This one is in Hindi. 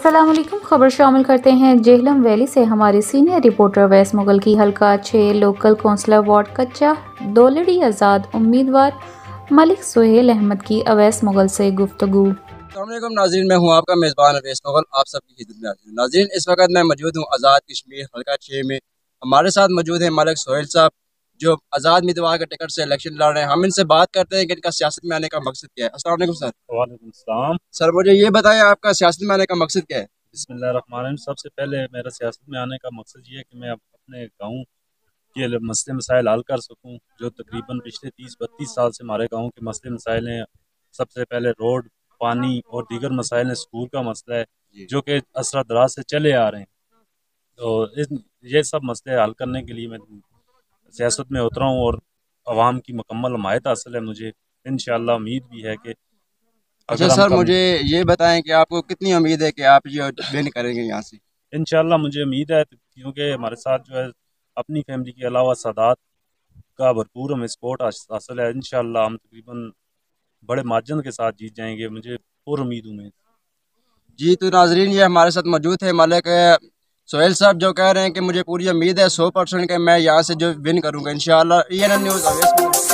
अस्सलाम वालेकुम। खबर शामिल करते हैं जेहलम वैली से हमारे सीनियर रिपोर्टर वैस मुगल की। हल्का 6 लोकल कौंसलर वार्ड कच्चा दौलड़ी आज़ाद उम्मीदवार मलिक सुहेल अहमद की अवैस मुगल से गुफ्तगू। अस्सलामुअलैकुम नाज़रीन, मैं हूँ आपका मेज़बान अवैस मुगल, आप सबकी खिदमत में हाजिर हूँ। नाज़रीन, इस वक्त मैं मौजूद हूँ आज़ाद कश्मीर हल्का 6 में। हमारे साथ मौजूद हैं मलिक सुहेल साहब, जो आज़ाद उम्मीदवार के टिकट से इलेक्शन लड़ रहे हैं। हम इनसे बात करते हैं कि इनका सियासत में आने का मकसद क्या है। अस्सलाम वालेकुम सर। वालेकुम सलाम। सर, मुझे ये बताएं, आपका सियासत में आने का मकसद क्या है? बिस्मिल्लाहिर्रहमानिर्रहीम। सबसे पहले मेरा सियासत में आने का मकसद ये है कि मैं अपने गाँव के मसले मसाइल हल कर सकूँ, जो तकरीबन पिछले 30-32 साल से हमारे गाँव के मसले मसाइल हैं। सबसे पहले रोड, पानी और दीगर मसाइल हैं। स्कूल का मसला है जो कि असरा दराज से चले आ रहे हैं। तो ये सब मसले हल करने के लिए मैं सियासत में उतरा हूँ और आवाम की मुकम्मल हमायत हासिल है मुझे। इंशाअल्लाह उम्मीद भी है कि अच्छा अगर हम सर, कम मुझे ये बताएं कि आपको कितनी उम्मीद है कि आप ये विन करेंगे यहाँ से? इंशाअल्लाह मुझे उम्मीद है, क्योंकि हमारे साथ जो है अपनी फैमिली के अलावा सादात का भरपूर हमें सपोर्ट हासिल है। इंशाअल्लाह हम तकरीबन बड़े मार्जिन के साथ जीत जाएंगे, मुझे पूरी उम्मीद हूँ। जी, तो नाजरीन, ये हमारे साथ मौजूद है मलिक सुहेल साहब, जो कह रहे हैं कि मुझे पूरी उम्मीद है 100% के मैं यहाँ से जो विन करूँगा इंशाअल्लाह। ENN news अवेस।